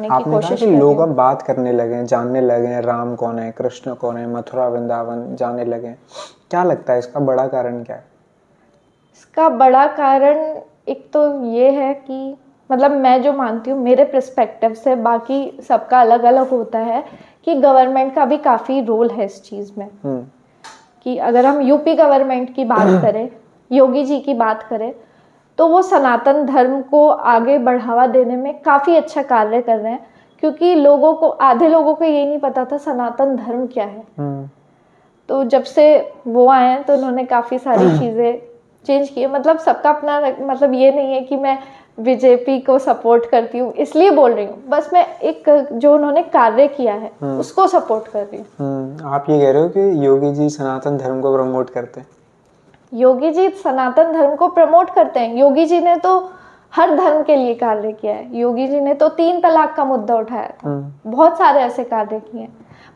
दिखाने की आपने कोशिश कहा कर कि रही लोग हूँ। अब बात करने लगे हैं, जानने लगे हैं राम कौन है, कृष्ण कौन है, मथुरा वृंदावन जाने लगे हैं। क्या लगता है इसका बड़ा कारण क्या है? इसका बड़ा कारण एक तो ये है कि मतलब मैं जो मानती हूँ मेरे पर्सपेक्टिव से, बाकी सबका अलग अलग होता है, कि गवर्नमेंट का भी काफ़ी रोल है इस चीज़ में। कि अगर हम यूपी गवर्नमेंट की बात करें, योगी जी की बात करें, तो वो सनातन धर्म को आगे बढ़ावा देने में काफ़ी अच्छा कार्य कर रहे हैं। क्योंकि लोगों को, आधे लोगों को ये नहीं पता था सनातन धर्म क्या है। तो जब से वो आए हैं तो उन्होंने काफ़ी सारी चीज़ें चेंज की है। मतलब सबका अपना, मतलब ये नहीं है कि मैं बीजेपी को सपोर्ट करती हूँ इसलिए बोल रही हूँ, बस मैं एक जो उन्होंने कार्य किया है उसको सपोर्ट कर रही हूँ। आप ये कह रहे हो कि योगी जी सनातन धर्म को प्रमोट करते हैं? योगी जी सनातन धर्म को प्रमोट करते हैं। योगी जी ने तो हर धर्म के लिए कार्य किया है। योगी जी ने तो 3 तलाक का मुद्दा उठाया था, बहुत सारे ऐसे कार्य किए हैं।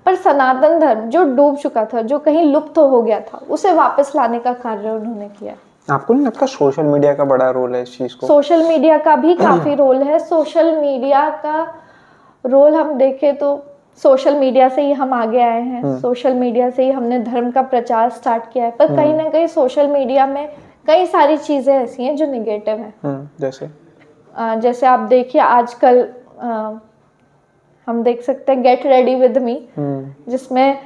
पर सनातन धर्म जो डूब चुका था, जो कहीं लुप्त हो गया था, उसे वापस लाने का कार्य उन्होंने किया। आपको नहीं लगता सोशल मीडिया का बड़ा रोल है इस चीज को? सोशल मीडिया का भी काफी रोल है। सोशल मीडिया का रोल हम देखें तो सोशल मीडिया से ही हम आगे आए हैं, सोशल मीडिया से ही हमने धर्म का प्रचार स्टार्ट किया है। पर कहीं ना कहीं सोशल मीडिया में कई सारी चीजें ऐसी हैं जो निगेटिव हैं। जैसे आप देखिए आजकल हम देख सकते हैं गेट रेडी विद मी, जिसमें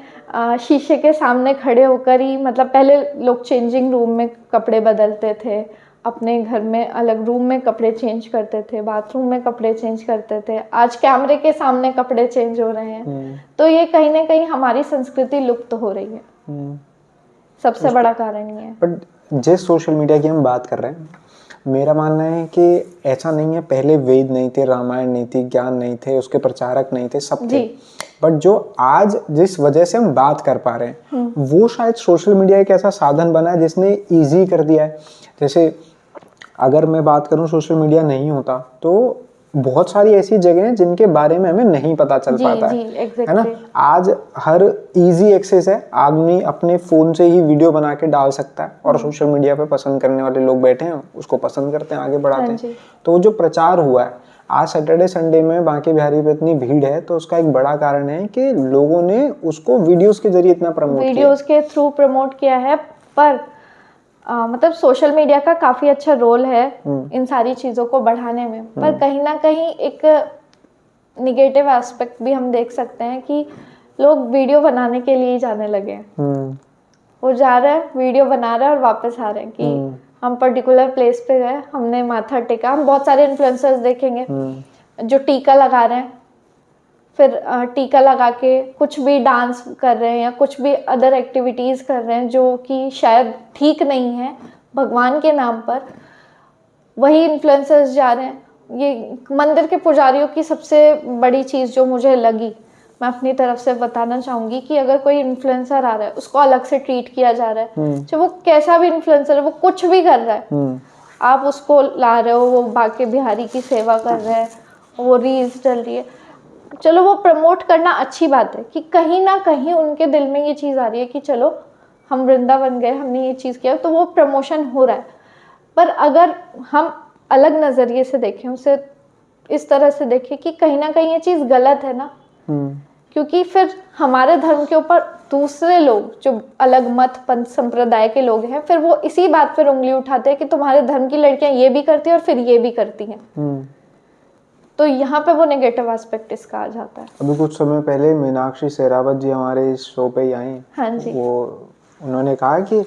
शीशे के सामने खड़े होकर ही, मतलब पहले लोग चेंजिंग रूम में कपड़े बदलते थे, अपने घर में अलग रूम में कपड़े चेंज करते थे, बाथरूम में कपड़े चेंज करते थे, आज कैमरे के सामने कपड़े चेंज हो रहे हैं। तो ये कहीं ना कहीं हमारी संस्कृति लुप्त हो रही है। सबसे बड़ा कारण ये है। बट जिस सोशल मीडिया की हम बात कर रहे हैं, मेरा मानना है कि ऐसा नहीं है पहले वेद नहीं थे, रामायण नहीं थी, ज्ञान नहीं थे, उसके प्रचारक नहीं थे, सब थे। बट जो आज जिस वजह से हम बात कर पा रहे हैं वो शायद सोशल मीडिया एक ऐसा साधन बना है जिसने इजी कर दिया है। जैसे अगर मैं बात करूं सोशल मीडिया नहीं होता तो बहुत सारी ऐसी जगह हैं जिनके बारे में हमें नहीं पता चल पाता है ना। आज हर इजी एक्सेस है, आदमी अपने फोन से ही वीडियो बना के डाल सकता है और सोशल मीडिया पे पसंद करने वाले लोग बैठे हैं, उसको पसंद करते हैं, आगे बढ़ाते हैं। तो जो प्रचार हुआ है आज सैटरडे संडे में बांके बिहारी पे इतनी भीड़ है, तो उसका एक बड़ा कारण है कि लोगों ने उसको वीडियोस के जरिए इतना प्रमोट किया, वीडियोस के थ्रू प्रमोट किया है। पर मतलब सोशल मीडिया का काफ़ी अच्छा रोल है इन सारी चीज़ों को बढ़ाने में। पर कहीं ना कहीं एक निगेटिव एस्पेक्ट भी हम देख सकते हैं कि लोग वीडियो बनाने के लिए ही जाने लगे। वो जा रहा है, वीडियो बना रहा है और वापस आ रहे हैं कि हम पर्टिकुलर प्लेस पे गए, हमने माथा टेका। हम बहुत सारे इन्फ्लुएंसर्स देखेंगे जो टीका लगा रहे हैं, फिर टीका लगा के कुछ भी डांस कर रहे हैं या कुछ भी अदर एक्टिविटीज़ कर रहे हैं जो कि शायद ठीक नहीं है भगवान के नाम पर। वही इन्फ्लुएंसर्स जा रहे हैं। ये मंदिर के पुजारियों की सबसे बड़ी चीज़ जो मुझे लगी, मैं अपनी तरफ से बताना चाहूँगी कि अगर कोई इन्फ्लुएंसर आ रहा है उसको अलग से ट्रीट किया जा रहा है। चाहे वो कैसा भी इन्फ्लुएंसर है, वो कुछ भी कर रहा है, आप उसको ला रहे हो, वो बांके बिहारी की सेवा कर रहे हैं, वो रील्स चल रही है, चलो वो प्रमोट करना अच्छी बात है कि कहीं ना कहीं उनके दिल में ये चीज़ आ रही है कि चलो हम वृंदावन गए, हमने ये चीज़ किया, तो वो प्रमोशन हो रहा है। पर अगर हम अलग नज़रिए से देखें, उसे इस तरह से देखें कि कहीं ना कहीं ये चीज़ गलत है ना, क्योंकि फिर हमारे धर्म के ऊपर दूसरे लोग जो अलग मत पंथ संप्रदाय के लोग हैं, फिर वो इसी बात पर उंगली उठाते हैं कि तुम्हारे धर्म की लड़कियां ये भी करती हैं और फिर ये भी करती हैं। तो यहाँ पे वो नेगेटिव एस्पेक्ट इसका आ जाता है। अभी कुछ समय पहले मीनाक्षी शेरावत जी हमारे इस शो पे ही आई। हाँ जी। वो उन्होंने कहा कि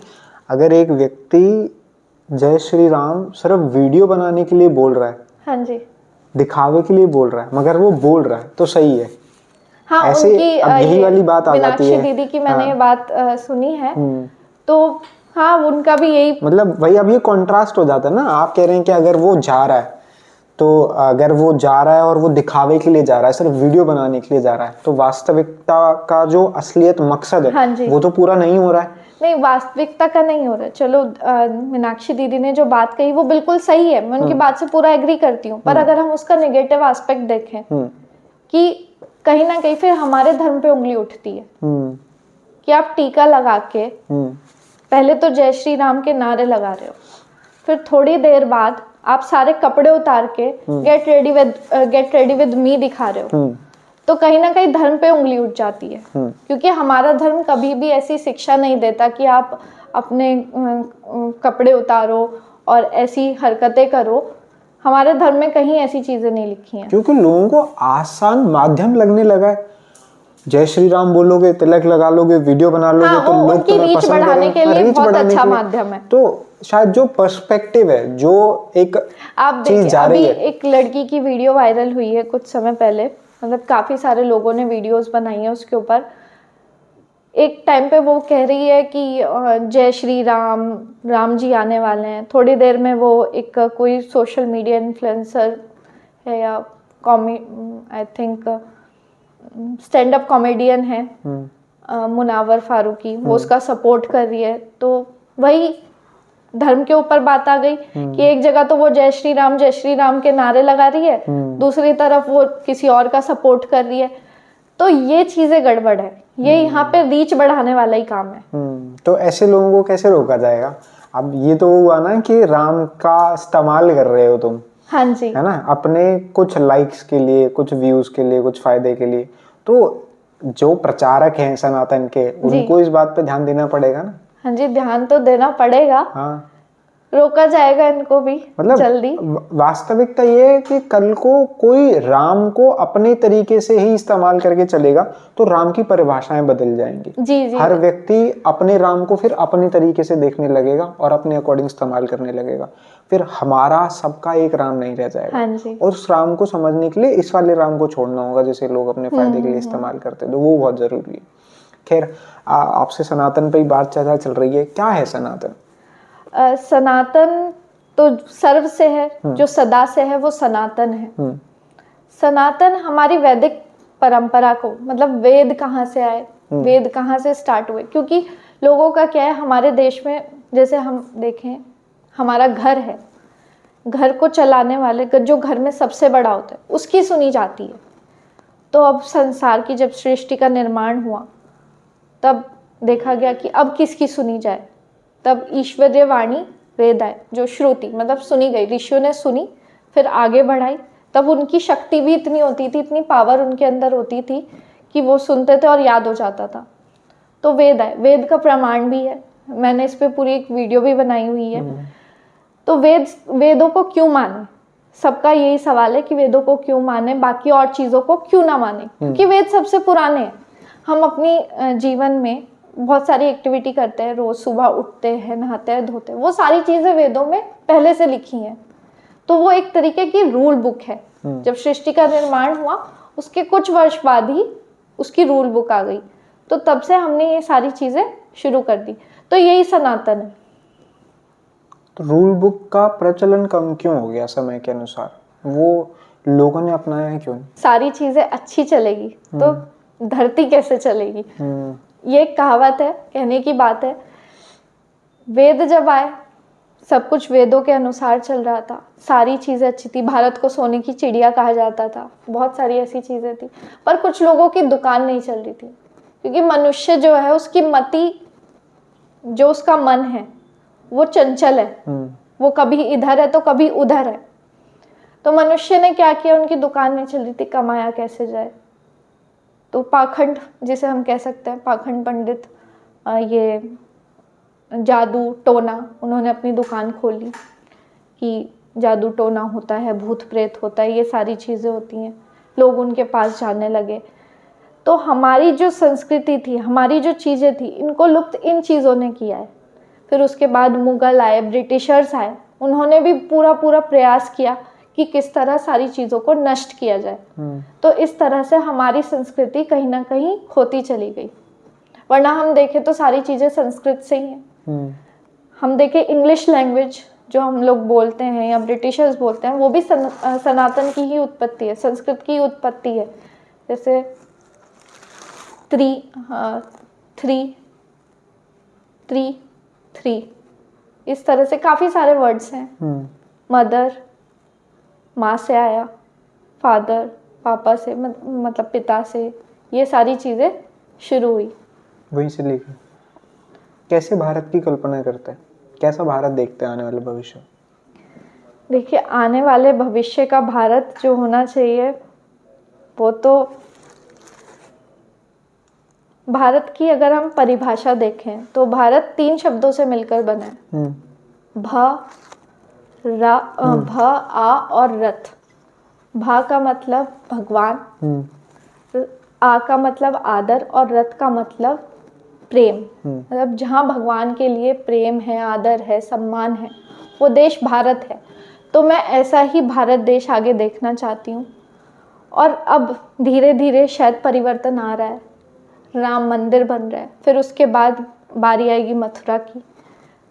अगर एक व्यक्ति जय श्री राम सिर्फ वीडियो बनाने के लिए बोल रहा है, हाँ जी, दिखावे के लिए बोल रहा है, मगर वो बोल रहा है तो सही है। हाँ, ऐसे उनकी अब यही वाली बात आ जाती है। मीनाक्षी दीदी की मैंने ये बात सुनी है। तो हाँ, उनका भी यही, मतलब वही अब ये कॉन्ट्रास्ट हो जाता है ना। आप कह रहे हैं कि अगर वो जा रहा है, तो अगर वो जा रहा है और वो दिखावे के लिए जा रहा है, सिर्फ वीडियो बनाने के लिए जा रहा है, तो वास्तविकता का जो असलियत मकसद है, हाँ जी, वो तो पूरा नहीं हो रहा है। नहीं, वास्तविकता का नहीं हो रहा है। चलो मीनाक्षी दीदी ने जो बात कही वो बिल्कुल सही है, मैं उनकी बात से पूरा एग्री करती हूँ। पर अगर हम उसका नेगेटिव एस्पेक्ट देखें कि कहीं ना कहीं फिर हमारे धर्म पे उंगली उठती है कि आप टीका लगा के पहले तो जय श्री राम के नारे लगा रहे हो, फिर थोड़ी देर बाद आप सारे कपड़े उतार के गेट रेडी विद मी दिखा रहे हो, तो कहीं ना कहीं धर्म पे उंगली उठ जाती है। क्योंकि हमारा धर्म कभी भी ऐसी शिक्षा नहीं देता कि आप अपने कपड़े उतारो और ऐसी हरकतें करो। हमारे धर्म में कहीं ऐसी चीजें नहीं लिखी हैं। क्योंकि लोगों को आसान माध्यम लगने लगा है। जय श्री राम बोलोगे, तिलक लगा लोगे, वीडियो बना लोगे, हाँ, तो लोग तुम्हें रीच पसंद बढ़ाने के लिए बहुत अच्छा लिए। माध्यम है। तो शायद जो पर्सपेक्टिव है, जो एक आप चीज जा रही है। एक लड़की की वीडियो वायरल हुई है कुछ समय पहले, मतलब काफी सारे लोगों ने वीडियोस बनाई है उसके ऊपर। एक टाइम पे वो कह रही है कि जय श्री राम, राम जी आने वाले हैं। थोड़ी देर में वो एक कोई सोशल मीडिया इन्फ्लुएंसर है या I think stand up comedian है, मुनावर फारूकी, वो उसका सपोर्ट कर रही है। तो वही धर्म के ऊपर बात आ गई कि एक जगह तो वो जय श्री राम के नारे लगा रही है, दूसरी तरफ वो किसी और का सपोर्ट कर रही है। तो ये चीजें गड़बड़ है, ये यहाँ पे रीच बढ़ाने वाला ही काम है। तो ऐसे लोगों को कैसे रोका जाएगा? अब ये तो हुआ ना कि राम का इस्तेमाल कर रहे हो तुम, हाँ जी, है ना, अपने कुछ लाइक्स के लिए, कुछ व्यूज के लिए, कुछ फायदे के लिए। तो जो प्रचारक हैं सनातन के, उनको इस बात पे ध्यान देना पड़ेगा ना। हाँ जी, ध्यान तो देना पड़ेगा। हाँ, रोका जाएगा इनको भी मतलब जल्दी। वास्तविकता ये है कि कल को कोई राम को अपने तरीके से ही इस्तेमाल करके चलेगा तो राम की परिभाषाएं बदल जाएंगी। जी। हर व्यक्ति अपने राम को फिर अपने तरीके से देखने लगेगा और अपने अकॉर्डिंग इस्तेमाल करने लगेगा। फिर हमारा सबका एक राम नहीं रह जाएगा। हाँ जी। और उस राम को समझने के लिए इस वाले राम को छोड़ना होगा, जैसे लोग अपने फायदे के लिए इस्तेमाल करते हैं, तो वो बहुत जरूरी है। खैर, आपसे सनातन पे ही बात चर्चा चल रही है। क्या है सनातन? सनातन तो सर्व से है, जो सदा से है वो सनातन है। सनातन हमारी वैदिक परंपरा को, मतलब वेद कहाँ से आए, वेद कहाँ से स्टार्ट हुए। क्योंकि लोगों का क्या है, हमारे देश में जैसे हम देखें, हमारा घर है, घर को चलाने वाले, जो घर में सबसे बड़ा होता है उसकी सुनी जाती है। तो अब संसार की जब सृष्टि का निर्माण हुआ, तब देखा गया कि अब किसकी सुनी जाए। तब ईश्वरीय वाणी वेद आए, जो श्रुति मतलब सुनी गई, ऋषियों ने सुनी, फिर आगे बढ़ाई। तब उनकी शक्ति भी इतनी होती थी, इतनी पावर उनके अंदर होती थी कि वो सुनते थे और याद हो जाता था। तो वेद आए, वेद का प्रमाण भी है, मैंने इस पे पूरी एक वीडियो भी बनाई हुई है। तो वेदों को क्यों माने, सबका यही सवाल है कि वेदों को क्यों माने, बाकी और चीज़ों को क्यों ना माने। क्योंकि वेद सबसे पुराने हैं। हम अपनी जीवन में बहुत सारी एक्टिविटी करते हैं, रोज सुबह उठते हैं, नहाते हैं, धोते हैं, वो सारी चीज़ें वेदों में पहले से लिखी हैं। तो वो एक तरीके की रूल बुक है। जब सृष्टि का निर्माण हुआ उसके कुछ वर्ष बाद ही उसकी रूल बुक आ गई, तो तब से हमने ये सारी चीज़ें शुरू कर दी। तो यही सनातन है। तो रूल बुक का प्रचलन कम क्यों हो गया समय के अनुसार? वो लोगों ने अपनाया है क्यों? सारी चीज़ें अच्छी चलेगी तो धरती कैसे चलेगी? ये एक कहावत है, कहने की बात है। वेद जब आए, सब कुछ वेदों के अनुसार चल रहा था, सारी चीज़ें अच्छी थी। भारत को सोने की चिड़िया कहा जाता था, बहुत सारी ऐसी चीज़ें थी। पर कुछ लोगों की दुकान नहीं चल रही थी, क्योंकि मनुष्य जो है, उसकी मति, जो उसका मन है, वो चंचल है। वो कभी इधर है तो कभी उधर है। तो मनुष्य ने क्या किया, उनकी दुकान नहीं चल रही थी, कमाया कैसे जाए। तो पाखंड, जिसे हम कह सकते हैं, पाखंड पंडित, ये जादू टोना, उन्होंने अपनी दुकान खोली कि जादू टोना होता है, भूत प्रेत होता है, ये सारी चीज़ें होती हैं। लोग उनके पास जाने लगे। तो हमारी जो संस्कृति थी, हमारी जो चीज़ें थी, इनको लुप्त इन चीज़ों ने किया है। फिर उसके बाद मुगल आए, ब्रिटिशर्स आए, उन्होंने भी पूरा प्रयास किया कि किस तरह सारी चीज़ों को नष्ट किया जाए। तो इस तरह से हमारी संस्कृति कहीं ना कहीं खोती चली गई। वरना हम देखें तो सारी चीज़ें संस्कृत से ही हैं। हम देखें इंग्लिश लैंग्वेज जो हम लोग बोलते हैं या ब्रिटिशर्स बोलते हैं, वो भी सनातन की ही उत्पत्ति है, संस्कृत की उत्पत्ति है। जैसे थ्री, इस तरह से काफ़ी सारे वर्ड्स हैं। मदर, माँ से आया, फादर, पापा से, मतलब पिता से, ये सारी चीज़ें शुरू हुई वहीं से लेकर। कैसे भारत की कल्पना करते हैं, कैसा भारत देखते हैं आने वाले भविष्य? देखिए, आने वाले भविष्य का भारत जो होना चाहिए वो तो, भारत की अगर हम परिभाषा देखें तो भारत 3 शब्दों से मिलकर बना है। भ, भ, आ और रथ। भा का मतलब भगवान, आ का मतलब आदर और रथ का मतलब प्रेम। मतलब जहाँ भगवान के लिए प्रेम है, आदर है, सम्मान है, वो देश भारत है। तो मैं ऐसा ही भारत देश आगे देखना चाहती हूँ। और अब धीरे धीरे शायद परिवर्तन आ रहा है, राम मंदिर बन रहा है, फिर उसके बाद बारी आएगी मथुरा की।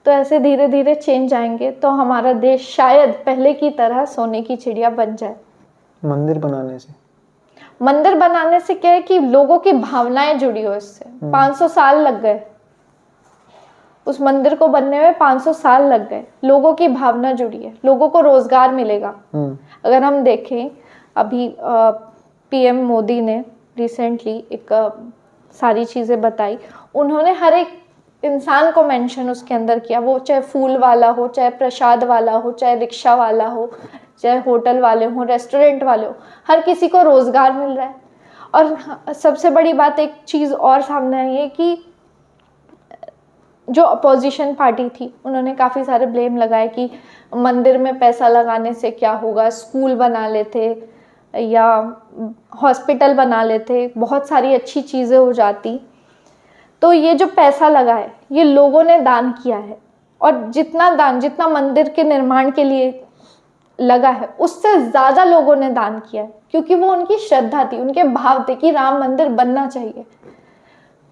तो ऐसे धीरे धीरे चेंज आएंगे तो हमारा देश शायद पहले की तरह सोने की चिड़िया बन जाए। मंदिर बनाने से? मंदिर बनाने से क्या है कि लोगों की भावनाएं जुड़ी हो इससे। 500 साल लग गए उस मंदिर को बनने में, 500 साल लग गए। लोगों की भावना जुड़ी है, लोगों को रोजगार मिलेगा। अगर हम देखें अभी पीएम मोदी ने रिसेंटली एक सारी चीज़ें बताई, उन्होंने हर एक इंसान को मेंशन उसके अंदर किया, वो चाहे फूल वाला हो, चाहे प्रसाद वाला हो, चाहे रिक्शा वाला हो, चाहे होटल वाले हो, रेस्टोरेंट वाले हो, हर किसी को रोजगार मिल रहा है। और सबसे बड़ी बात एक चीज़ और सामने आई है कि जो अपोजिशन पार्टी थी उन्होंने काफ़ी सारे ब्लेम लगाए कि मंदिर में पैसा लगाने से क्या होगा, स्कूल बना लेते या हॉस्पिटल बना लेते, बहुत सारी अच्छी चीज़ें हो जाती। तो ये जो पैसा लगा है ये लोगों ने दान किया है, और जितना दान, जितना मंदिर के निर्माण के लिए लगा है उससे ज़्यादा लोगों ने दान किया है, क्योंकि वो उनकी श्रद्धा थी, उनके भाव थे कि राम मंदिर बनना चाहिए।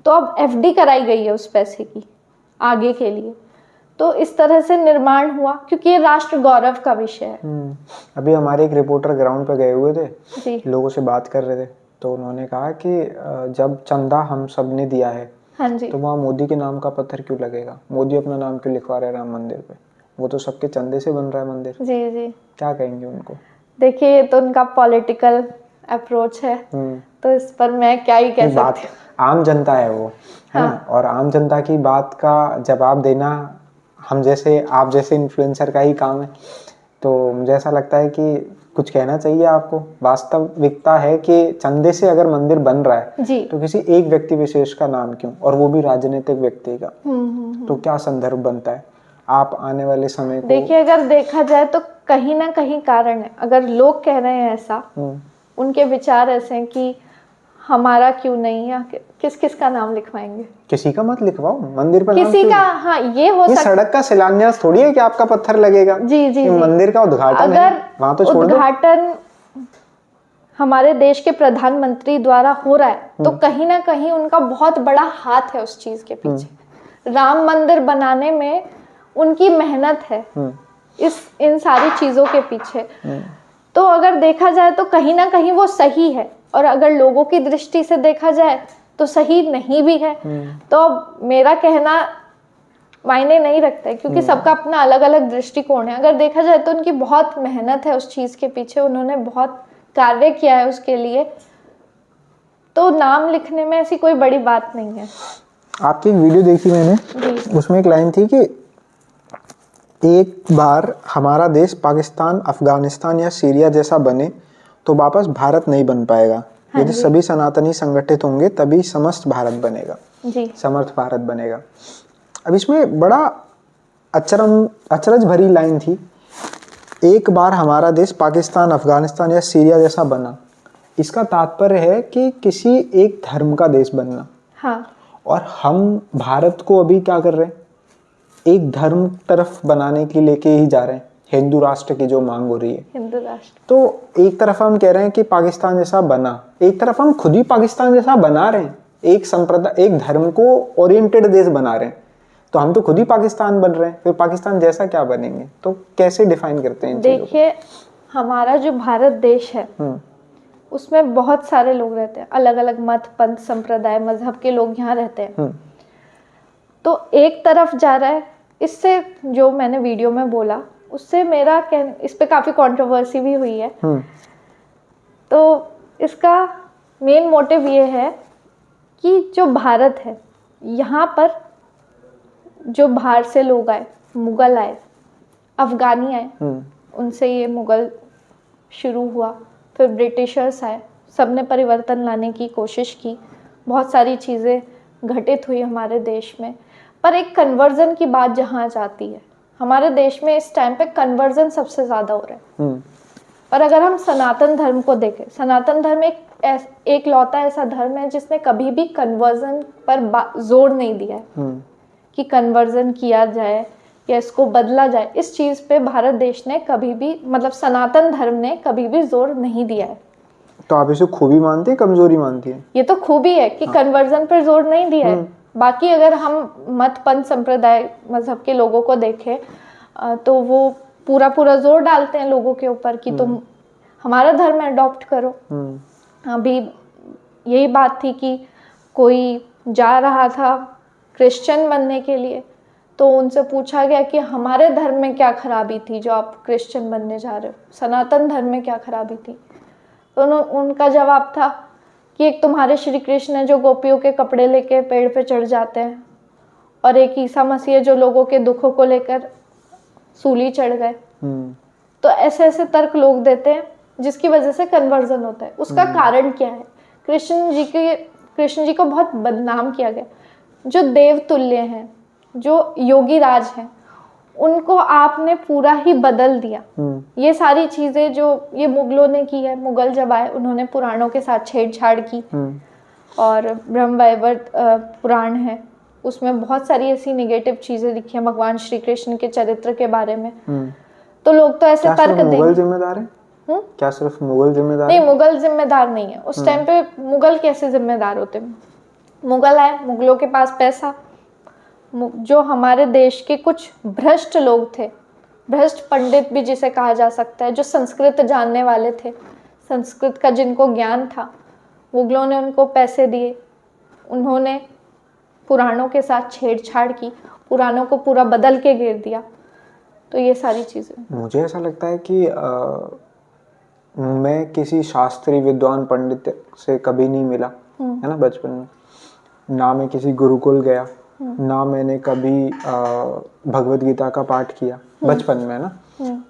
तो अब एफडी कराई गई है उस पैसे की आगे के लिए। तो इस तरह से निर्माण हुआ, क्योंकि ये राष्ट्र गौरव का विषय है। अभी हमारे एक रिपोर्टर ग्राउंड पे गए हुए थे जी। लोगों से बात कर रहे थे, तो उन्होंने कहा कि जब चंदा हम सब ने दिया है, हाँ जी, तो वहाँ मोदी के नाम का पत्थर क्यों लगेगा? मोदी अपना नाम क्यों लिखवा रहे हैं राम मंदिर पे? वो तो सबके चंदे से बन रहा है मंदिर। जी जी। क्या कहेंगे उनको? देखिए, ये तो उनका पॉलिटिकल अप्रोच है, तो इस पर मैं क्या ही कह सकती हूँ। आम जनता है वो, है ना? और आम जनता की बात का जवाब देना हम जैसे, आप जैसे इन्फ्लुएंसर का ही काम है। तो मुझे ऐसा लगता है कि कुछ कहना चाहिए आपको। वास्तविकता है कि चंदे से अगर मंदिर बन रहा है जी, तो किसी एक व्यक्ति विशेष का नाम क्यों, और वो भी राजनीतिक व्यक्ति का? तो क्या संदर्भ बनता है? आप आने वाले समय को देखिए, अगर देखा जाए तो कहीं ना कहीं कारण है। अगर लोग कह रहे हैं ऐसा, उनके विचार ऐसे हैं कि हमारा क्यों नहीं, या किस किस का नाम लिखवाएंगे? किसी का मत लिखवाओ मंदिर पर, किसी का, हाँ ये हो सकता है। सड़क का शिलान्यास थोड़ी है कि आपका पत्थर लगेगा। जी जी, मंदिर का उद्घाटन है, वहां तो छोड़ दो। उद्घाटन हमारे देश के प्रधानमंत्री द्वारा हो रहा है, तो कहीं ना कहीं उनका बहुत बड़ा हाथ है उस चीज के पीछे। राम मंदिर बनाने में उनकी मेहनत है इन सारी चीजों के पीछे। तो अगर देखा जाए तो कहीं ना कहीं वो सही है, और अगर लोगों की दृष्टि से देखा जाए तो सही नहीं भी है। तो मेरा कहना मायने नहीं रखता है, क्योंकि सबका अपना अलग अलग दृष्टिकोण है। अगर देखा जाए तो उनकी बहुत मेहनत है उस चीज के पीछे, उन्होंने बहुत कार्य किया है उसके लिए। तो नाम लिखने में ऐसी कोई बड़ी बात नहीं है। आपकी एक वीडियो देखी मैंने, उसमें एक लाइन थी कि एक बार हमारा देश पाकिस्तान, अफगानिस्तान या सीरिया जैसा बने तो वापस भारत नहीं बन पाएगा। यदि सभी सनातनी संगठित होंगे तभी समस्त भारत बनेगा, समर्थ भारत बनेगा। अब इसमें बड़ा अचरज भरी लाइन थी, एक बार हमारा देश पाकिस्तान, अफगानिस्तान या सीरिया जैसा बना। इसका तात्पर्य है कि किसी एक धर्म का देश बनना। हाँ। और हम भारत को अभी क्या कर रहे हैं, एक धर्म तरफ बनाने के लेके ही जा रहे हैं। हिंदू राष्ट्र की जो मांग हो रही है, हिंदू राष्ट्र, तो एक तरफ हम कह रहे हैं कि पाकिस्तान जैसा बना, एक तरफ हम खुद ही पाकिस्तान जैसा बना रहे हैं, एक संप्रदाय, एक धर्म को ओरिएंटेड देश बना रहे हैं। तो हम तो खुद ही पाकिस्तान बन रहे हैं, फिर पाकिस्तान जैसा क्या बनेंगे? तो कैसे डिफाइन करते हैं? देखिए, हमारा जो भारत देश है उसमें बहुत सारे लोग रहते हैं, अलग अलग मत, पंथ, संप्रदाय, मजहब के लोग यहाँ रहते हैं। तो एक तरफ जा रहा है, इससे जो मैंने वीडियो में बोला उससे मेरा इस पे काफ़ी कंट्रोवर्सी भी हुई है। तो इसका मेन मोटिव ये है कि जो भारत है, यहाँ पर जो बाहर से लोग आए, मुगल आए, अफगानी आए, उनसे ये मुग़ल शुरू हुआ, फिर ब्रिटिशर्स आए, सब ने परिवर्तन लाने की कोशिश की, बहुत सारी चीज़ें घटित हुई हमारे देश में। पर एक कन्वर्जन की बात जहाँ जाती है, हमारे देश में इस टाइम पे कन्वर्जन सबसे ज़्यादा हो रहा है। पर अगर हम सनातन धर्म को देखें, सनातन धर्म एक लौता ऐसा धर्म है जिसने कभी भी कन्वर्जन पर जोर नहीं दिया है कि कन्वर्जन किया जाए या इसको बदला जाए। इस चीज़ पे भारत देश ने कभी भी, मतलब सनातन धर्म ने कभी भी जोर नहीं दिया है। तो आप इसे खूबी मानते हैं, कमजोरी मानती हैं? ये तो खूबी है कि कन्वर्जन पर जोर नहीं दिया है। बाकी अगर हम मत पंथ संप्रदाय मजहब के लोगों को देखें तो वो पूरा जोर डालते हैं लोगों के ऊपर कि तुम हमारा धर्म अडॉप्ट करो। अभी यही बात थी कि कोई जा रहा था क्रिश्चियन बनने के लिए, तो उनसे पूछा गया कि हमारे धर्म में क्या खराबी थी जो आप क्रिश्चियन बनने जा रहे हो, सनातन धर्म में क्या खराबी थी? तो उनका जवाब था कि एक तुम्हारे श्री कृष्ण है जो गोपियों के कपड़े लेके पेड़ पे चढ़ जाते हैं, और एक ईसा मसीह जो लोगों के दुखों को लेकर सूली चढ़ गए। तो ऐसे ऐसे तर्क लोग देते हैं जिसकी वजह से कन्वर्जन होता है। उसका कारण क्या है? कृष्ण जी को बहुत बदनाम किया गया। जो देवतुल्य हैं, जो योगी राज हैं, उनको आपने पूरा ही बदल दिया। ये सारी चीजें जो ये मुगलों ने की है, मुगल जब आए उन्होंने पुराणों के साथ छेड़छाड़ की, और ब्रह्मवैवर्त पुराण है, उसमें बहुत सारी ऐसी नेगेटिव चीजें लिखी हैं भगवान श्री कृष्ण के चरित्र के बारे में। तो लोग तो ऐसे तर्क देंगे। मुगल जिम्मेदार है? क्या सिर्फ मुगल जिम्मेदार? नहीं, मुगल जिम्मेदार नहीं है। उस टाइम पे मुगल कैसे जिम्मेदार होते? मुगल आए, मुगलों के पास पैसा, जो हमारे देश के कुछ भ्रष्ट लोग थे, भ्रष्ट पंडित भी जिसे कहा जा सकता है, जो संस्कृत जानने वाले थे, संस्कृत का जिनको ज्ञान था, मुगलों ने उनको पैसे दिए, उन्होंने पुराणों के साथ छेड़छाड़ की, पुराणों को पूरा बदल के घेर दिया। तो ये सारी चीज़ें, मुझे ऐसा लगता है कि मैं किसी शास्त्री विद्वान पंडित से कभी नहीं मिला, है ना, बचपन में। ना मैं किसी गुरुकुल गया, ना मैंने कभी भगवत गीता का पाठ किया बचपन में, ना।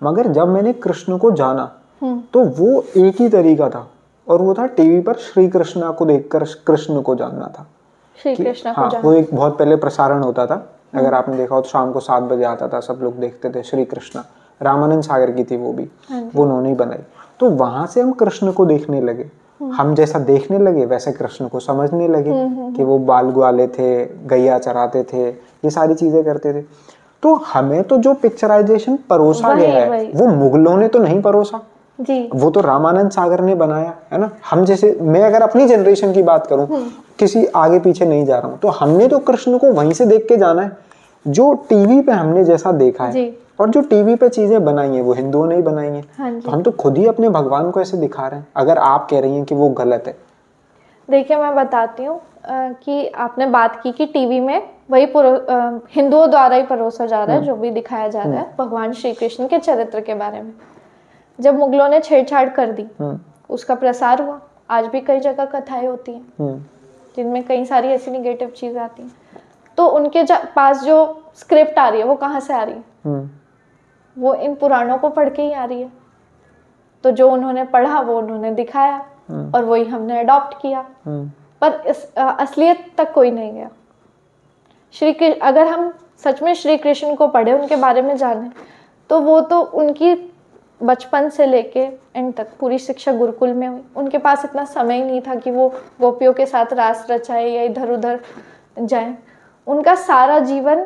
मगर जब मैंने कृष्ण को जाना तो वो एक ही तरीका था, और वो था टीवी पर श्री कृष्णा को देखकर कृष्ण को जानना था। श्री कृष्ण हाँ, वो एक बहुत पहले प्रसारण होता था, अगर आपने देखा हो तो शाम को 7 बजे आता था, सब लोग देखते थे श्री कृष्णा। रामानंद सागर की थी वो भी, वो उन्होंने ही बनाई। तो वहां से हम कृष्ण को देखने लगे, हम जैसा देखने लगे वैसे कृष्ण को समझने लगे कि वो बाल ग्वाले थे, गैया चराते थे, ये सारी चीजें करते थे। तो हमें तो जो पिक्चराइजेशन परोसा गया है वो मुगलों ने तो नहीं परोसा जी, वो तो रामानंद सागर ने बनाया है ना। हम जैसे, मैं अगर अपनी जनरेशन की बात करूं, किसी आगे पीछे नहीं जा रहा हूं, तो हमने तो कृष्ण को वहीं से देख के जाना है जो टीवी पे हमने जैसा देखा है। और जो टीवी पे चीजें बनाई हैं वो हिंदुओं ने ही बनाई हैं। तो हम तो खुद ही अपने भगवान को ऐसे दिखा रहे हैं, अगर आप कह रही हैं कि वो गलत है। देखिए, मैं बताती हूँ कि आपने बात की कि टीवी में वही हिंदुओं द्वारा ही परोसा जा रहा है, जो भी दिखाया जा रहा है भगवान श्री कृष्ण के चरित्र के बारे में। जब मुगलों ने छेड़छाड़ कर दी, उसका प्रसार हुआ। आज भी कई जगह कथाएं होती हैं जिनमें कई सारी ऐसी निगेटिव चीजें आती हैं। तो उनके पास जो स्क्रिप्ट आ रही है वो कहाँ से आ रही है? वो इन पुराणों को पढ़ के ही आ रही है। तो जो उन्होंने पढ़ा वो उन्होंने दिखाया, और वही हमने अडॉप्ट किया। पर इस असलियत तक कोई नहीं गया। अगर हम सच में श्री कृष्ण को पढ़े, उनके बारे में जाने, तो वो तो उनकी बचपन से लेके एंड तक पूरी शिक्षा गुरुकुल में हुई। उनके पास इतना समय ही नहीं था कि वो गोपियों के साथ रास रचाए या इधर उधर जाए। उनका सारा जीवन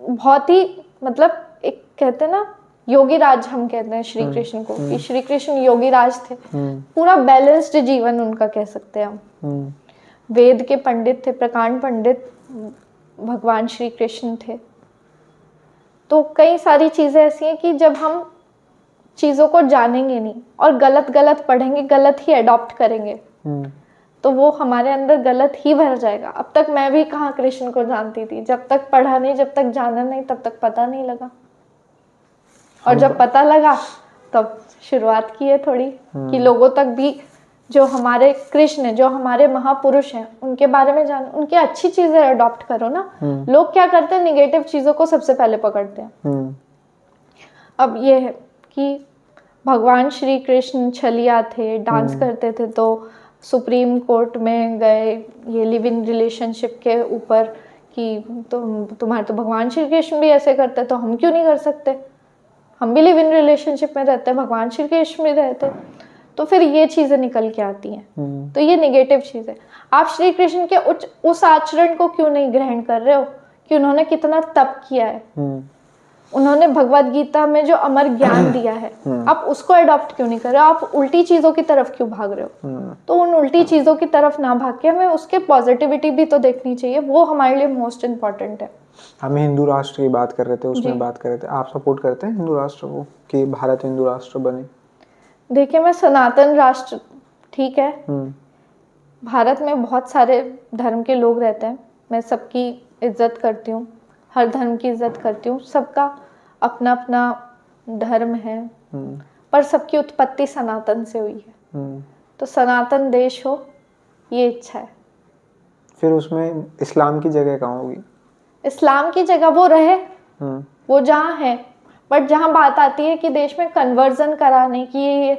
बहुत ही, मतलब एक कहते हैं ना, योगी राज हम कहते हैं श्री कृष्ण को, कि श्री कृष्ण योगी राज थे। पूरा बैलेंस्ड जीवन उनका कह सकते हैं हम। वेद के पंडित थे, प्रकांड पंडित भगवान श्री कृष्ण थे। तो कई सारी चीजें ऐसी हैं कि जब हम चीजों को जानेंगे नहीं और गलत गलत पढ़ेंगे, गलत ही अडॉप्ट करेंगे, तो वो हमारे अंदर गलत ही भर जाएगा। अब तक मैं भी कहाँ कृष्ण को जानती थी, जब तक पढ़ा नहीं, जब तक जाना नहीं, तब तक पता नहीं लगा। और जब पता लगा तब शुरुआत की है थोड़ी, कि लोगों तक भी जो हमारे कृष्ण, जो हमारे महापुरुष हैं, उनके बारे में जानो, उनकी अच्छी चीजें अडॉप्ट करो ना। लोग क्या करते हैं, निगेटिव चीजों को सबसे पहले पकड़ते हैं। अब ये है कि भगवान श्री कृष्ण छलिया थे, डांस करते थे, तो सुप्रीम कोर्ट में गए ये लिव इन रिलेशनशिप के ऊपर कि तुम्हारे तो भगवान श्री कृष्ण भी ऐसे करते, तो हम क्यों नहीं कर सकते, हम भी लिव इन रिलेशनशिप में रहते हैं, भगवान श्री कृष्ण भी रहते। तो फिर ये चीज़ें निकल के आती हैं। तो ये नेगेटिव चीज़ है। आप श्री कृष्ण के उस आचरण को क्यों नहीं ग्रहण कर रहे हो कि उन्होंने कितना तप किया है, उन्होंने भगवत गीता में जो अमर ज्ञान दिया है, आप उसको अडॉप्ट क्यों नहीं कर रहे हो, आप उल्टी चीज़ों की तरफ क्यों भाग रहे हो। तो उन उल्टी चीज़ों की तरफ ना भाग के हमें उसके पॉजिटिविटी भी तो देखनी चाहिए, वो हमारे लिए मोस्ट इम्पॉर्टेंट है। हम हिंदू राष्ट्र की बात कर रहे थे, उसमें बात कर रहे थे, आप सपोर्ट करते हैं हिंदू राष्ट्र को कि भारत हिंदू राष्ट्र बने? देखिए, मैं सनातन राष्ट्र, ठीक है, भारत में बहुत सारे धर्म के लोग रहते हैं, मैं सबकी इज्जत करती हूँ, हर धर्म की इज्जत करती हूँ, सबका अपना अपना धर्म है, पर सबकी उत्पत्ति सनातन से हुई है। तो सनातन देश हो, ये इच्छा है। फिर उसमें इस्लाम की जगह कहाँ होगी? इस्लाम की जगह वो रहे, वो जहाँ है, बट जहाँ बात आती है कि देश में कन्वर्जन कराने की,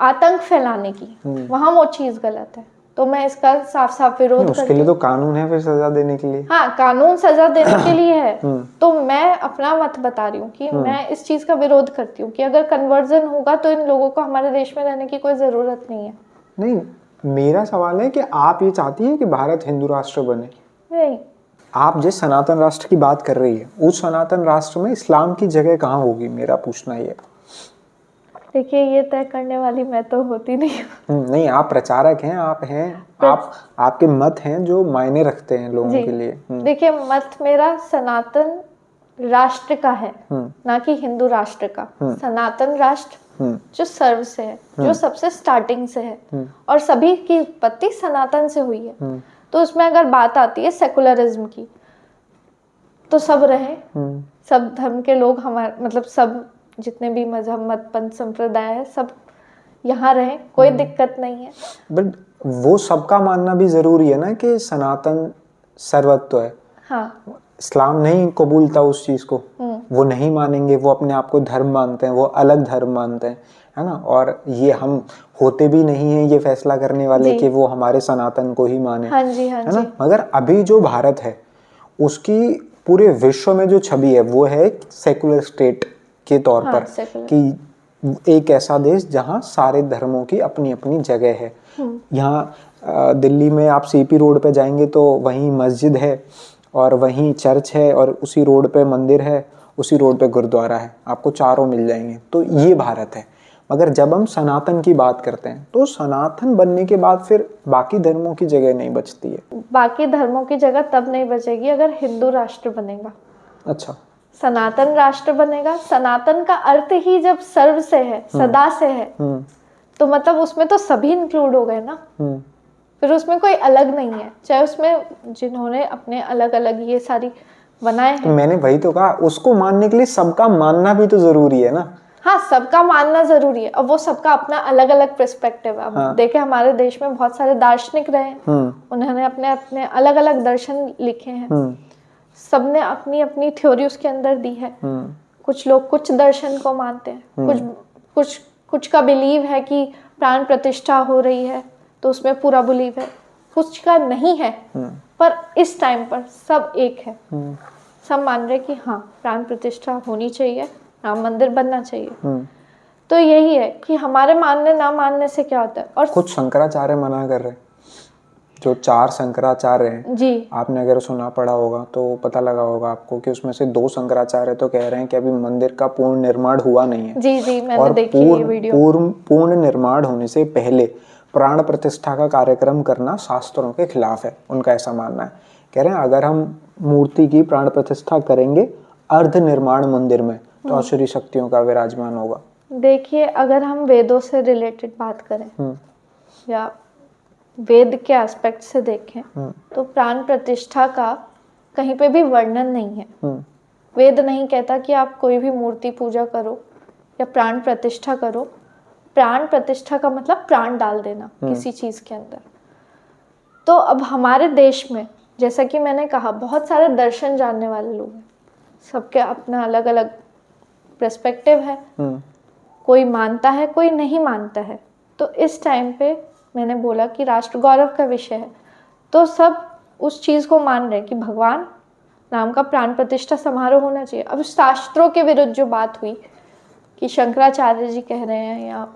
आतंक फैलाने की, वहाँ वो चीज़ गलत है। तो मैं इसका साफ साफ विरोध करती हूँ। उसके लिए तो कानून है फिर सजा देने के लिए। हाँ, कानून सजा देने के लिए है। तो मैं अपना मत बता रही हूँ कि मैं इस चीज़ का विरोध करती हूँ कि अगर कन्वर्जन होगा तो इन लोगों को हमारे देश में रहने की कोई ज़रूरत नहीं है। नहीं, मेरा सवाल है कि आप ये चाहती हैं कि भारत हिंदू राष्ट्र बने? नहीं, आप जिस सनातन राष्ट्र की बात कर रही है, उस सनातन राष्ट्र में इस्लाम की जगह कहाँ होगी, मेरा पूछना ये। देखिए, ये तय करने वाली मैं तो होती नहीं हूँ। नहीं, आप प्रचारक हैं, आप हैं, आपके मत हैं जो मायने रखते हैं लोगों के लिए। देखिए, मत मेरा सनातन राष्ट्र का है, ना कि हिंदू राष्ट्र का। सनातन राष्ट्र जो सर्व से है, जो सबसे स्टार्टिंग से है, और सभी की उत्पत्ति सनातन से हुई है। तो उसमें अगर बात आती है सेकुलरिज्म की, तो सब रहे, सब धर्म के लोग, हमारे मतलब सब जितने भी मजहब, मत, पंथ, संप्रदाय है, सब यहाँ रहे, कोई दिक्कत नहीं है। बट वो सबका मानना भी जरूरी है ना कि सनातन सर्वत्व है। हाँ, इस्लाम नहीं कबूलता उस चीज को, वो नहीं मानेंगे, वो अपने आप को धर्म मानते हैं, वो अलग धर्म मानते हैं, है ना। और ये हम होते भी नहीं है ये फैसला करने वाले कि वो हमारे सनातन को ही माने, हाँ जी, हाँ है ना। जी। मगर अभी जो भारत है उसकी पूरे विश्व में जो छवि है वो है सेकुलर स्टेट के तौर पर, कि एक ऐसा देश जहाँ सारे धर्मों की अपनी अपनी जगह है। यहाँ दिल्ली में आप सीपी रोड पे जाएंगे तो वहीं मस्जिद है और वहीं चर्च है और उसी रोड पे मंदिर है, उसी रोड पे गुरुद्वारा है, आपको चारों मिल जाएंगे। तो ये भारत है। मगर जब हम सनातन की बात करते हैं तो सनातन बनने के बाद फिर बाकी धर्मों की जगह नहीं बचती है। बाकी धर्मों की जगह तब नहीं बचेगी अगर हिंदू राष्ट्र बनेगा। अच्छा, सनातन राष्ट्र बनेगा। सनातन का अर्थ ही जब सर्व से है, सदा से है, तो मतलब उसमें तो सभी इंक्लूड हो गए ना। फिर उसमें कोई अलग नहीं है, चाहे उसमें जिन्होंने अपने अलग अलग ये सारी बनाए हैं। तो मैंने वही तो कहा, उसको मानने के लिए सबका मानना भी तो जरूरी है ना। हाँ, सबका मानना जरूरी है। अब वो सबका अपना अलग अलग पर्सपेक्टिव है। अब देखे, हमारे देश में बहुत सारे दार्शनिक रहे, उन्होंने अपने अपने अलग अलग दर्शन लिखे हैं, सबने अपनी अपनी थ्योरी उसके अंदर दी है। कुछ लोग कुछ दर्शन को मानते हैं, कुछ का बिलीव है कि प्राण प्रतिष्ठा हो रही है तो उसमें पूरा बिलीव है, कुछ का नहीं है। पर इस टाइम पर सब एक है, सब मान रहे कि हाँ, प्राण प्रतिष्ठा होनी चाहिए, राम मंदिर बनना चाहिए। तो यही है कि हमारे मानने ना मानने से क्या होता है। और कुछ शंकराचार्य मना कर रहे हैं, जो 4 शंकराचार्य हैं जी, आपने अगर सुना पड़ा होगा तो पता लगा होगा आपको कि उसमें से 2 शंकराचार्य तो कह रहे हैं कि अभी मंदिर का पूर्ण निर्माण हुआ नहीं है। जी जी, मैंने देखी ये वीडियो। पूर्ण निर्माण होने से पहले प्राण प्रतिष्ठा का कार्यक्रम करना शास्त्रों के खिलाफ है, उनका ऐसा मानना है। कह रहे हैं अगर हम मूर्ति की प्राण प्रतिष्ठा करेंगे अर्ध निर्माण मंदिर में तो असुरी शक्तियों का विराजमान होगा। देखिए, अगर हम वेदों से रिलेटेड बात करें या वेद के एस्पेक्ट से देखें तो प्राण प्रतिष्ठा का कहीं पे भी वर्णन नहीं है। वेद नहीं कहता कि आप कोई भी मूर्ति पूजा करो या प्राण प्रतिष्ठा करो। प्राण प्रतिष्ठा का मतलब प्राण डाल देना किसी चीज के अंदर। तो अब हमारे देश में, जैसा कि मैंने कहा, बहुत सारे दर्शन जानने वाले लोग हैं, सबके अपना अलग अलग पर्सपेक्टिव है, कोई मानता है कोई नहीं मानता है। तो इस टाइम पे मैंने बोला कि राष्ट्र गौरव का विषय है, तो सब उस चीज़ को मान रहे हैं कि भगवान राम का प्राण प्रतिष्ठा समारोह होना चाहिए। अब शास्त्रों के विरुद्ध जो बात हुई कि शंकराचार्य जी कह रहे हैं, या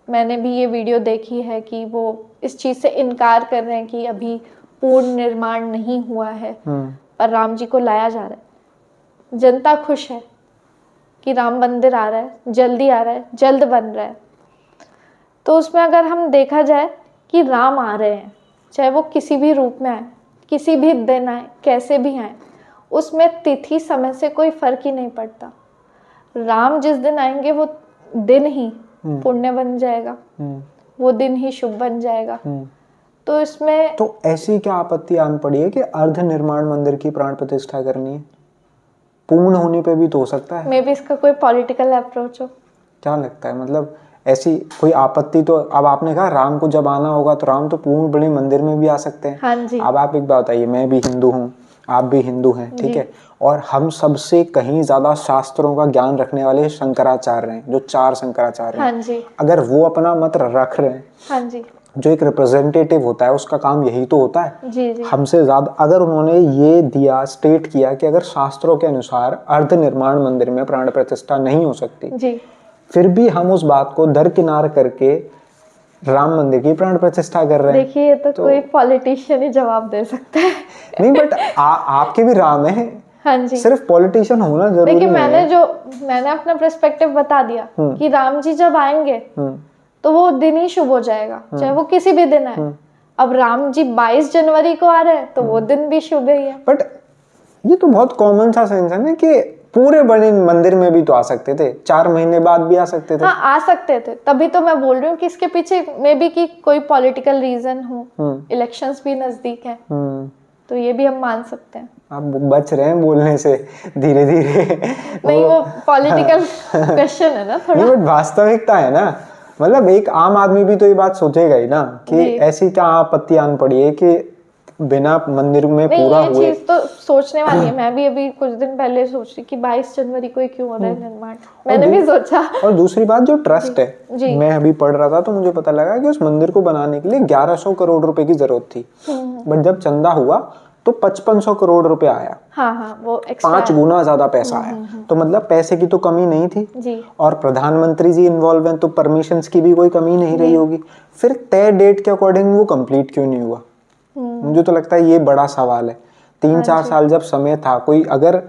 मैंने भी ये वीडियो देखी है कि वो इस चीज़ से इनकार कर रहे हैं कि अभी पूर्ण निर्माण नहीं हुआ है पर राम जी को लाया जा रहा है। जनता खुश है कि राम मंदिर आ रहा है, जल्दी आ रहा है, जल्द बन रहा है। तो उसमें अगर हम देखा जाए कि राम आ रहे हैं, चाहे वो किसी भी रूप में आए, किसी भी दिन आए, कैसे भी आए, उसमें तिथि समय से कोई फर्क ही नहीं पड़ता। राम जिस दिन आएंगे वो दिन ही पुण्य बन जाएगा, वो दिन ही शुभ बन जाएगा। तो इसमें तो ऐसी क्या आपत्ति आन पड़ी है कि अर्ध निर्माण मंदिर की प्राण प्रतिष्ठा करनी है? पूर्ण होने पे भी तो हो सकता है। मे बी इसका कोई पॉलिटिकल अप्रोच हो। क्या लगता है, मतलब ऐसी कोई आपत्ति? तो अब आपने कहा राम को जब आना होगा तो राम तो पूर्ण बड़े मंदिर में भी आ सकते हैं। हाँ जी। अब आप एक बात बताइए, मैं भी हिंदू हूँ, आप भी हिंदू हैं, ठीक है, और हम सबसे कहीं ज्यादा शास्त्रों का ज्ञान रखने वाले शंकराचार्य हैं, जो 4 शंकराचार्य हैं। हाँ जी। अगर वो अपना मत रख रहे हैं, हाँ जी। जो एक रिप्रेजेंटेटिव होता है उसका काम यही तो होता है। जी जी। हमसे ज्यादा अगर उन्होंने ये दिया, स्टेट किया कि अगर शास्त्रों के अनुसार अर्ध निर्माण मंदिर में प्राण प्रतिष्ठा नहीं हो सकती जी, फिर भी हम उस बात को दरकिनार करके राम मंदिर की प्राण प्रतिष्ठा कर रहे हैं। देखिए ये तो कोई पॉलिटिशियन ही जवाब दे सकता है। नहीं, बट आपके भी राम है। हाँ जी। सिर्फ पॉलिटिशियन होना जरूरी देखिए नहीं है। मैंने अपना पर्सपेक्टिव बता दिया कि राम जी जब आएंगे तो वो दिन ही शुभ हो जाएगा, चाहे वो किसी भी दिन आए। अब राम जी 22 जनवरी को आ रहे हैं तो वो दिन भी शुभ ही है। बट ये तो बहुत कॉमन सा सेंस है ना कि पूरे बड़े मंदिर में भी तो आ सकते थे, 4 महीने बाद भी आ सकते थे। हाँ, आ सकते थे, तभी तो मैं बोल रही हूँ कि इसके पीछे मे बी कि कोई पॉलिटिकल रीजन हो, इलेक्शंस भी नजदीक हैं, तो ये भी हम मान सकते हैं। आप बच रहे हैं बोलने से धीरे धीरे। नहीं, वो पॉलिटिकल क्वेश्चन है ना थोड़ा। नहीं, बट वास्तविकता है ना, मतलब एक आम आदमी भी तो ये बात सोचेगा ही ना कि ऐसी क्या आपत्ति आन पड़ी है कि बिना मंदिर में पूरा ये हुए। चीज तो सोचने वाली है। मैं भी अभी कुछ दिन पहले सोच रही कि 22 जनवरी को ही क्यों हो रहा है निर्माण, मैंने भी सोचा। और दूसरी बात, जो ट्रस्ट है, मैं अभी पढ़ रहा था तो मुझे पता लगा कि उस मंदिर को बनाने के लिए 1100 करोड़ रुपए की जरूरत थी, बट जब चंदा हुआ तो 5500 करोड़ रुपए आया। हाँ, वो 5 गुना ज्यादा पैसा आया। तो मतलब पैसे की तो कमी नहीं थी जी। और प्रधानमंत्री जी इन्वॉल्व हैं तो परमिशंस की भी कोई कमी नहीं रही होगी। फिर तय डेट के अकॉर्डिंग वो कंप्लीट क्यों नहीं हुआ? मुझे तो लगता है ये बड़ा सवाल है। 3-4 साल जब समय था, कोई अगर,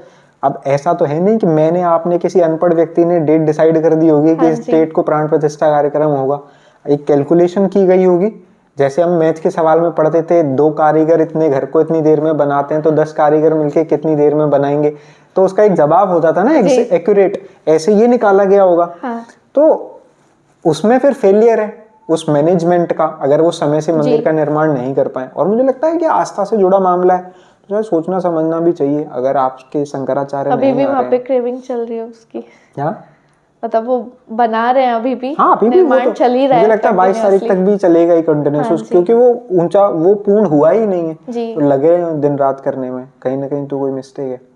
अब ऐसा तो है नहीं कि मैंने आपने किसी अनपढ़ व्यक्ति ने डेट डिसाइड कर दी होगी कि इस डेट को प्राण प्रतिष्ठा कार्यक्रम होगा। एक कैलकुलेशन की गई होगी, जैसे हम मैथ के सवाल में पढ़ते थे 2 कारीगर इतने घर को इतनी देर में बनाते हैं तो 10 कारीगर मिलके कितनी देर में बनाएंगे, तो उसका एक जवाब होता था ना एक्यूरेट, ऐसे ये निकाला गया होगा। तो उसमें फिर फेलियर है उस मैनेजमेंट का, अगर वो समय से मंदिर का निर्माण नहीं कर पाए। और मुझे लगता है कि आस्था से जुड़ा मामला है तो सोचना समझना भी चाहिए। अगर आपके शंकराचार्य अभी भी वहाँ पे क्रेविंग चल रही है उसकी, मतलब वो बना रहे हैं अभी भी। हाँ, अभी भी निर्माण चल ही रहा है। मुझे लगता है 22 तारीख तक भी चलेगा ही कंटिन्यूस, क्योंकि वो पूर्ण हुआ ही नहीं है। तो लगे दिन रात करने में, कहीं ना कहीं तो कोई मिस्टेक है।